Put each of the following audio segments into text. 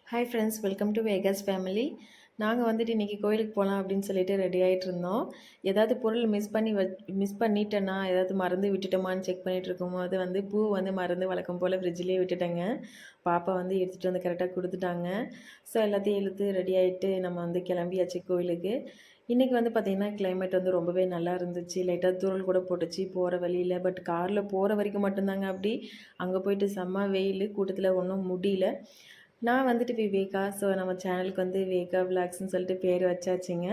Hi friends, welcome to Vegas family. நாங்கள் வந்துட்டு இன்றைக்கி கோயிலுக்கு போகலாம் அப்படின்னு சொல்லிட்டு ரெடி ஆகிட்டு இருந்தோம். ஏதாவது பொருள் மிஸ் பண்ணிட்டேன்னா, ஏதாவது மறந்து விட்டுட்டோமான்னு செக் பண்ணிகிட்டு இருக்கும்போது பூ மறந்து வழக்கம் போல் ஃப்ரிட்ஜ்லேயே விட்டுட்டேங்க. பாப்பா எடுத்துகிட்டு வந்து கரெக்டாக கொடுத்துட்டாங்க. ஸோ எல்லாத்தையும் இழுத்து ரெடி ஆகிட்டு நம்ம கிளம்பியாச்சு கோயிலுக்கு. இன்றைக்கி பார்த்திங்கன்னா கிளைமேட் ரொம்பவே நல்லா இருந்துச்சு. லைட்டாக தூறல் கூட போட்டுச்சு போகிற வழியில். பட் காரில் போகிற வரைக்கும் மட்டும்தாங்க அப்படி. அங்கே போயிட்டு செம்ம வெயில், கூட்டத்தில் ஒன்றும் முடியல. நான் விவேகா. ஸோ நம்ம சேனலுக்கு வேகா விளாக்ஸ்ன்னு சொல்லிட்டு பேர் வச்சாச்சுங்க.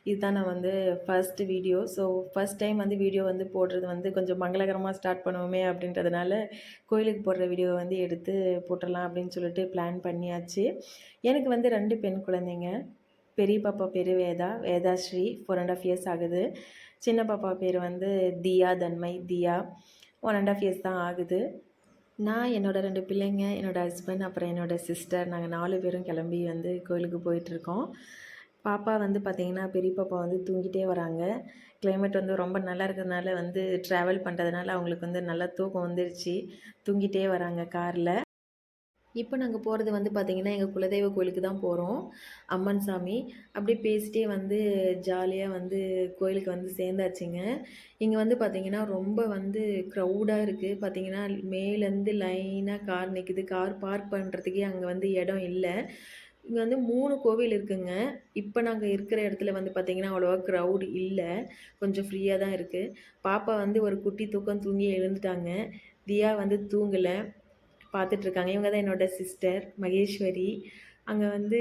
இதுதான் நான் first video. So first time video போடுறது கொஞ்சம் மங்களகரமாக ஸ்டார்ட் பண்ணுவோமே அப்படின்றதுனால கோயிலுக்கு போடுற வீடியோவை எடுத்து போட்டுடலாம் அப்படின்னு சொல்லிட்டு பிளான் பண்ணியாச்சு. எனக்கு 2 பெண் குழந்தைங்க. பெரிய பாப்பா பேர் வேதாஸ்ரீ 4.5 இயர்ஸ் ஆகுது. சின்ன பாப்பா பேர் தியா தன்மை. தியா 1.5 இயர்ஸ் தான் ஆகுது. நான் என்னோடய 2 பிள்ளைங்க, என்னோடய ஹஸ்பண்ட், அப்புறம் என்னோடய சிஸ்டர், நாங்கள் 4 பேரும் கிளம்பி கோயிலுக்கு போயிட்டுருக்கோம். பாப்பா பார்த்திங்கன்னா பெரிய பாப்பா தூங்கிட்டே வராங்க. கிளைமேட் ரொம்ப நல்லா இருக்கிறதுனால ட்ராவல் பண்ணுறதுனால அவங்களுக்கு நல்லா தூக்கம் வந்துடுச்சு. தூங்கிட்டே வராங்க காரில். இப்போ நாங்கள் போகிறது பார்த்திங்கன்னா எங்கள் குலதெய்வ கோயிலுக்கு தான் போகிறோம். அம்மன் சாமி. அப்படியே பேசிட்டே ஜாலியாக கோயிலுக்கு சேர்ந்தாச்சுங்க. இங்கே பார்த்திங்கன்னா ரொம்ப க்ரௌடாக இருக்குது. பார்த்திங்கன்னா மேலேருந்து லைனாக கார் நிற்குது. கார் பார்க் பண்ணுறதுக்கே அங்கே இடம் இல்லை. இங்கே 3 கோவில் இருக்குங்க. இப்போ நாங்கள் இருக்கிற இடத்துல பார்த்திங்கன்னா அவ்வளோவா க்ரௌட் இல்லை. கொஞ்சம் ஃப்ரீயாக தான் இருக்குது. பாப்பா ஒரு குட்டி தூக்கம் தூங்கி எழுந்துட்டாங்க. தியா தூங்கலை, பார்த்துட்ருக்காங்க. இவங்க தான் என்னோடய சிஸ்டர் மகேஸ்வரி. அங்கே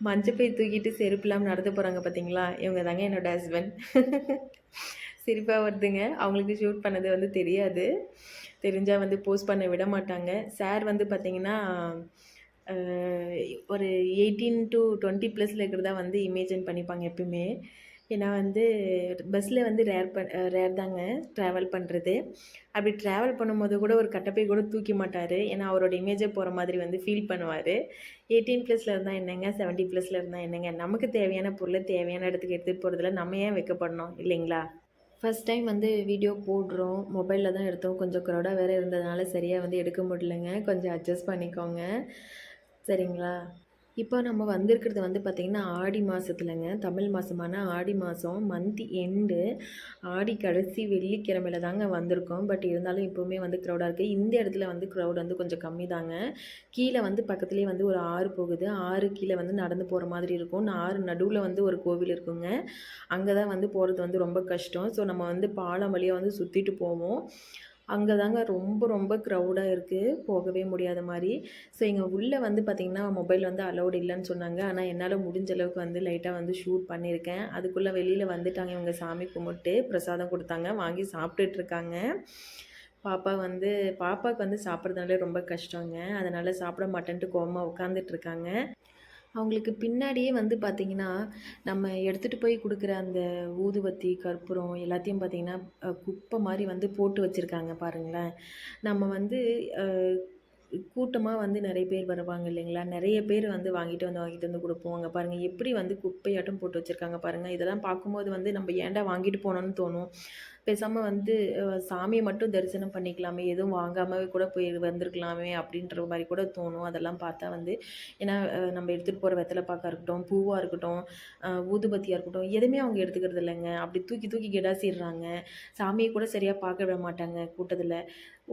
மஞ்சப்பை தூக்கிட்டு செருப்பு இல்லாமல் நடந்து போகிறாங்க பார்த்தீங்களா, இவங்க தாங்க என்னோடய ஹஸ்பண்ட். சிரிப்பாக வருதுங்க. அவங்களுக்கு ஷூட் பண்ணது தெரியாது. தெரிஞ்சால் போஸ்ட் பண்ண விட மாட்டாங்க. சார் பார்த்திங்கன்னா ஒரு 18 to 20 ப்ளஸில் இருக்கிறதா இமேஜின் பண்ணிப்பாங்க எப்பவுமே. ஏன்னா பஸ்ஸில் ரேர் தாங்க ட்ராவல் பண்ணுறது. அப்படி ட்ராவல் பண்ணும்போது கூட ஒரு கட்டப்பை கூட தூக்கி மாட்டார். ஏன்னா அவரோட இமேஜை போகிற மாதிரி ஃபீல் பண்ணுவார். 18 ப்ளஸில் இருந்தால் என்னங்க, 70 ப்ளஸில் இருந்தால் என்னங்க, நமக்கு தேவையான பொருளை தேவையான இடத்துக்கு எடுத்துகிட்டு போகிறதுல நம்ம ஏன் வைக்கப்படணும் இல்லைங்களா? ஃபஸ்ட் டைம் வீடியோ போடுறோம். மொபைலில் தான் எடுத்தோம். கொஞ்சம் க்ரௌடாக வேறு இருந்ததுனால சரியாக எடுக்க முடியலைங்க. கொஞ்சம் அட்ஜஸ்ட் பண்ணிக்கோங்க, சரிங்களா? இப்போ நம்ம வந்திருக்கிறது பார்த்திங்கன்னா ஆடி மாதத்துலங்க. தமிழ் மாதமான ஆடி மாதம் மந்த் எண்டு. ஆடி கடைசி வெள்ளிக்கிழமையில தாங்க வந்திருக்கோம். பட் இருந்தாலும் இப்போவுமே க்ரௌடாக இருக்குது. இந்த இடத்துல க்ரௌட் கொஞ்சம் கம்மி தாங்க. கீழே பக்கத்துலேயே ஒரு ஆறு போகுது. ஆறு கீழே நடந்து போகிற மாதிரி இருக்கும். ஆறு நடுவில் ஒரு கோவில் இருக்குங்க. அங்கே தான் போகிறது ரொம்ப கஷ்டம். ஸோ நம்ம பாலம் வழியாக சுற்றிட்டு போவோம். அங்கே தாங்க ரொம்ப ரொம்ப க்ரௌடாக இருக்குது, போகவே முடியாத மாதிரி. ஸோ இங்கே உள்ளே பார்த்திங்கன்னா மொபைல் அலௌடு இல்லைன்னு சொன்னாங்க. ஆனால் என்னால் முடிஞ்ச அளவுக்கு லைட்டாக ஷூட் பண்ணியிருக்கேன். அதுக்குள்ளே வெளியில் வந்துட்டாங்க இவங்க. சாமி கும்பிட்டு பிரசாதம் கொடுத்தாங்க, வாங்கி சாப்பிட்டுட்ருக்காங்க. பாப்பா பாப்பாவுக்கு சாப்பிட்றதுனாலே ரொம்ப கஷ்டங்க. அதனால் சாப்பிட மாட்டேன்ட்டு கோவமாக உட்காந்துட்ருக்காங்க. அவங்களுக்கு பின்னாடியே பார்த்திங்கன்னா நம்ம எடுத்துகிட்டு போய் கொடுக்குற அந்த ஊதுபத்தி, கற்பூரம் எல்லாத்தையும் பார்த்திங்கன்னா குப்பை மாதிரி போட்டு வச்சுருக்காங்க பாருங்களேன். நம்ம கூட்டமாக நிறைய பேர் வருவாங்க இல்லைங்களா, நிறைய பேர் வாங்கிட்டு வந்து கொடுப்போம். அங்கே பாருங்கள் எப்படி குப்பையாட்டம் போட்டு வச்சுருக்காங்க பாருங்கள். இதெல்லாம் பார்க்கும்போது நம்ம ஏன்டா வாங்கிட்டு போனோன்னு தோணும். பேசாமல் சாமியை மட்டும் தரிசனம் பண்ணிக்கலாமே, எதுவும் வாங்காமல் கூட போய் வந்திருக்கலாமே அப்படின்ற மாதிரி கூட தோணும். அதெல்லாம் பார்த்தா ஏன்னா நம்ம எடுத்துகிட்டு போகிற வெத்தலை பாக்காக இருக்கட்டும், பூவாக இருக்கட்டும், ஊதுபத்தியாக இருக்கட்டும், எதுவுமே அவங்க எடுத்துக்கிறது இல்லைங்க. அப்படி தூக்கி தூக்கி கிடாசிடுறாங்க. சாமியை கூட சரியாக பார்க்க விட மாட்டாங்க கூட்டத்தில்.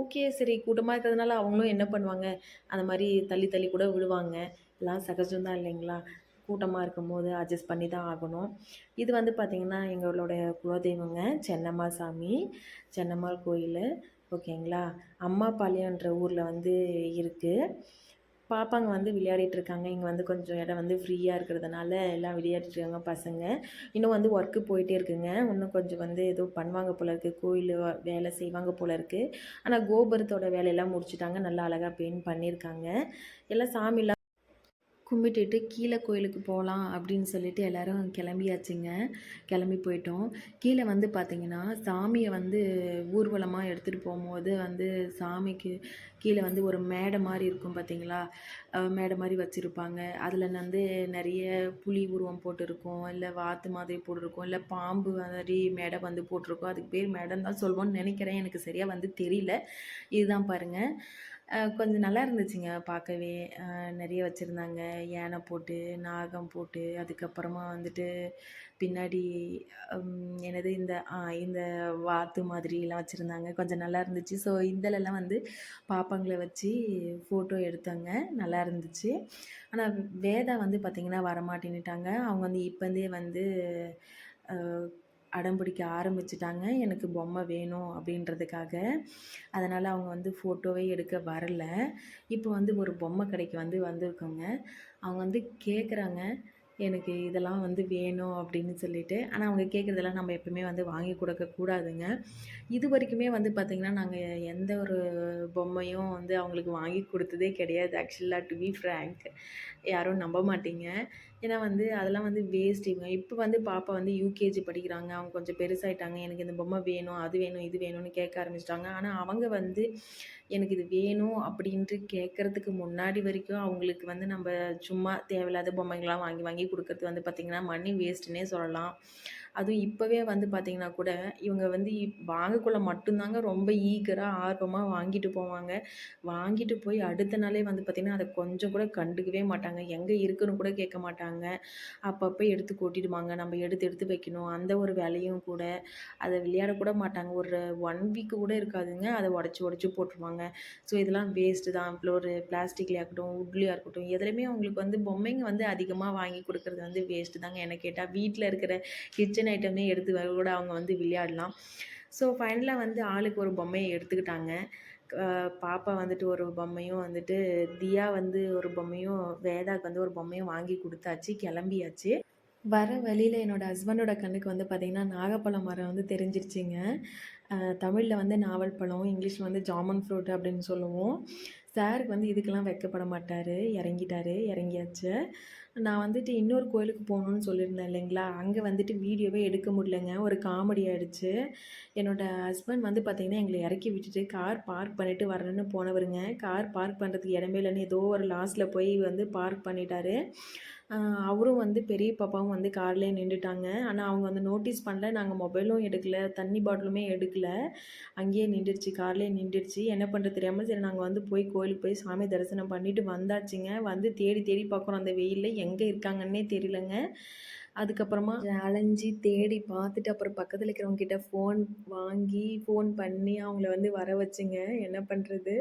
ஓகே, சரி, கூட்டமாக இருக்கிறதுனால அவங்களும் என்ன பண்ணுவாங்க, அந்த மாதிரி தள்ளி தள்ளி கூட விடுவாங்க. எல்லாம் சகஜம்தான் இல்லைங்களா? கூட்டமாக இருக்கும்போது அட்ஜஸ்ட் பண்ணி தான் ஆகணும். இது பார்த்திங்கன்னா எங்களோடைய குலதெய்வங்க சென்னம்மா சாமி, சென்னம்மாள் கோயில். ஓகேங்களா? அம்மாபாளையன்ற ஊரில் இருக்குது. பாப்பாங்க விளையாடிட்டு இருக்காங்க. இங்கே கொஞ்சம் இடம் ஃப்ரீயாக இருக்கிறதுனால எல்லாம் விளையாடிட்டு இருக்காங்க பசங்க. இன்னும் ஒர்க்கு போயிட்டே இருக்குங்க. இன்னும் கொஞ்சம் ஏதோ பண்ணுவாங்க போல இருக்குது. கோயில் வேலை செய்வாங்க போல இருக்குது. ஆனால் கோபுரத்தோட வேலையெல்லாம் முடிச்சுட்டாங்க. நல்லா அழகாக பெயிண்ட் பண்ணியிருக்காங்க. எல்லாம் சாமிலாம் கும்பிட்டுட்டு கீழே கோயிலுக்கு போகலாம் அப்படின்னு சொல்லிட்டு எல்லோரும் கிளம்பியாச்சுங்க. கிளம்பி போயிட்டோம். கீழே பார்த்திங்கன்னா சாமியை ஊர்வலமாக எடுத்துகிட்டு போகும்போது சாமிக்கு கீழே ஒரு மேடை மாதிரி இருக்கும் பார்த்தீங்களா, மேடை மாதிரி வச்சுருப்பாங்க. அதில் நிறைய புலி உருவம் போட்டிருக்கும், இல்லை வாத்து மாதிரி போட்டிருக்கும், இல்லை பாம்பு மாதிரி மேடை போட்டிருக்கும். அதுக்கு பேர் மேடைன்னு தான் சொல்லுவோன்னு நினைக்கிறேன். எனக்கு சரியாக தெரியல. இதுதான் பாருங்கள். கொஞ்சம் நல்லா இருந்துச்சுங்க பார்க்கவே. நெறைய வச்சிருந்தாங்க. யானை போட்டு, நாகம் போட்டு, அதுக்கப்புறமா வந்துட்டு பின்னாடி என்னது இந்த வாத்து மாதிரிலாம் வச்சிருந்தாங்க. கொஞ்சம் நல்லா இருந்துச்சு. ஸோ இதிலலாம் வந்து பாப்பாங்கள வச்சு ஃபோட்டோ எடுத்தோங்க. நல்லா இருந்துச்சு. ஆனா வேதா வந்து பார்த்திங்கன்னா வரமாட்டேன்னுட்டாங்க. அவங்க வந்து இப்போந்தே வந்து அ அடம் பிடிக்க ஆரம்பிச்சுட்டாங்க. எனக்கு பொம்மை வேணும் அப்படின்றதுக்காக. அதனால் அவங்க வந்து ஃபோட்டோவே எடுக்க வரல. இப்போ வந்து ஒரு பொம்மை கடைக்கு வந்து வந்திருக்கோங்க. அவங்க வந்து கேட்குறாங்க, எனக்கு இதெல்லாம் வந்து வேணும் அப்படின்னு சொல்லிட்டு. ஆனா அவங்க கேட்குறதெல்லாம் நம்ம எப்பவுமே வந்து வாங்கி கொடுக்கக்கூடாதுங்க. இதுவரைக்குமே வந்து பார்த்திங்கன்னா, நாங்க எந்த ஒரு பொம்மையும் வந்து அவங்களுக்கு வாங்கி கொடுத்ததே கிடையாது. ஆக்சுவலா டு பி ஃப்ராங்க் யாரும் நம்ப மாட்டீங்க. ஏன்னா வந்து அதெல்லாம் வந்து வேஸ்ட்டுங்க. இப்போ வந்து பாப்பா வந்து யூகேஜி படிக்கிறாங்க. அவங்க கொஞ்சம் பெருசாயிட்டாங்க. எனக்கு இந்த பொம்மை வேணும், அது வேணும், இது வேணும்னு கேட்க ஆரம்பிச்சுட்டாங்க. ஆனா அவங்க வந்து எனக்கு இது வேணும் அப்படின்ட்டு கேட்கறதுக்கு முன்னாடி வரைக்கும் அவங்களுக்கு வந்து நம்ம சும்மா தேவையில்லாத பொம்மைகள்லாம் வாங்கி வாங்கி கொடுக்கறது வந்து பார்த்திங்கன்னா, மணி வேஸ்ட்டுன்னே சொல்லலாம். அதுவும் இப்போவே வந்து பார்த்திங்கன்னா கூட, இவங்க வந்து வாங்கக்குள்ள மட்டும்தாங்க ரொம்ப ஈகரா, ஆர்வமா வாங்கிட்டு போவாங்க. வாங்கிட்டு போய் அடுத்த நாளே வந்து பார்த்திங்கன்னா, அத கொஞ்சம் கூட கண்டுக்கவே மாட்டாங்க. எங்க இருக்குன்னு கூட கேட்க மாட்டாங்க. அப்பப்போ எடுத்து கொட்டிடுவாங்க. நம்ம எடுத்து எடுத்து வைக்கணும். அந்த ஒரு வேலையும் கூட. அத விளையாட கூட மாட்டாங்க. ஒரு 1 வீக் கூட இருக்காதுங்க. அத உடைச்சு உடைச்சு போட்டுருவாங்க. ஸோ இதெல்லாம் வேஸ்ட்டு தான். ஒரு பிளாஸ்டிக்லயா இருக்கட்டும், வுட்லயா இருக்கட்டும், எதுலயுமே அவங்களுக்கு வந்து பொம்மைங்க வந்து அதிகமா வாங்கி குடுக்குறது வந்து வேஸ்ட்டு தாங்க என்ன கேட்டா. வீட்ல இருக்கிற கிச்சன் ஐட்டமே எடுத்து கூட அவங்க வந்து விளையாடலாம். ஸோ ஃபைனலா வந்து ஆளுக்கு ஒரு பொம்மைய எடுத்துக்கிட்டாங்க. அ பாப்பா வந்துட்டு ஒரு பொம்மையும் வந்துட்டு, தியா வந்து ஒரு பொம்மையும், வேதாக்கு வந்து ஒரு பொம்மையும் வாங்கி குடுத்தாச்சு. கிளம்பியாச்சு. வர வழியில என்னோட ஹஸ்பண்டோட கண்ணுக்கு வந்து பார்த்தீங்கன்னா, நாகப்பழம் மரம் வந்து தெரிஞ்சிருச்சுங்க. தமிழ்ல வந்து நாவல் பழம், இங்கிலீஷ்ல வந்து ஜாமன் ஃப்ரூட் அப்படின்னு சொல்லுவோம். சாருக்கு வந்து இதுக்கெல்லாம் வெட்கப்பட மாட்டாரு. இறங்கிட்டாரு, இறங்கியாச்சு. நான் வந்துட்டு இன்னொரு கோயிலுக்கு போகணும்னு சொல்லியிருந்தேன் இல்லைங்களா? அங்க வந்துட்டு வீடியோவே எடுக்க முடியலங்க. ஒரு காமெடி ஆயிடுச்சு. என்னோட ஹஸ்பண்ட் வந்து பார்த்தீங்கன்னா, எங்கள இறக்கி விட்டுட்டு கார் பார்க் பண்ணிட்டு வரேன்னு போனவருங்க, கார் பார்க் பண்ணுறதுக்கு இடமே இல்லன்னு ஏதோ ஒரு லாஸ்ட்ல போய் வந்து பார்க் பண்ணிட்டாரு. அ அவரும் வந்து பெரிய பாப்பாவும் வந்து கார்லயே நின்டுட்டாங்க. ஆனா அவங்க வந்து நோட்டீஸ் பண்ணல. நாங்க மொபைலும் எடுக்கல, தண்ணி பாட்டிலுமே எடுக்கல. அங்கேயே நின்றுடுச்சு, கார்லயே நின்றுடுச்சு. என்ன பண்ணுறது தெரியாம சரி நாங்க வந்து போய் கோயிலுக்கு போய் சாமி தரிசனம் பண்ணிட்டு வந்தாச்சுங்க. வந்து தேடி தேடி பார்க்குறோம் அந்த வெயில்ல. எங்க இருக்காங்கன்னே தெரியலங்க. அதுக்கப்புறமா அலைஞ்சு தேடி பார்த்துட்டு, அப்புறம் பக்கத்துல இருக்கிறவங்க கிட்ட ஃபோன் பண்ணி அவங்கள வந்து வர வச்சுங்க. என்ன பண்றது?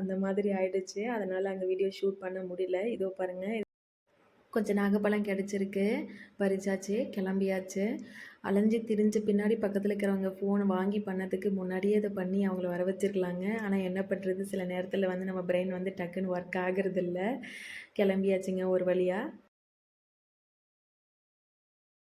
அந்த மாதிரி ஆயிடுச்சு. அதனால அங்க வீடியோ ஷூட் பண்ண முடியல. இதோ பாருங்க. கொஞ்சம் நாகப்பழம் கிடைச்சிருக்கு. பறிச்சாச்சு, கிளம்பியாச்சு. அலைஞ்சு திரிஞ்ச பின்னாடி பக்கத்துல இருக்கிறவங்க ஃபோன் வாங்கி பண்ணதுக்கு முன்னாடியே அத பண்ணி அவங்கள வர வச்சிருக்கலாங்க. ஆனா என்ன பண்றது? சில நேரத்துல வந்து நம்ம பிரெயின் வந்து டக்குன்னு ஒர்க் ஆகுறதில்ல. கிளம்பியாச்சுங்க ஒரு வழியா.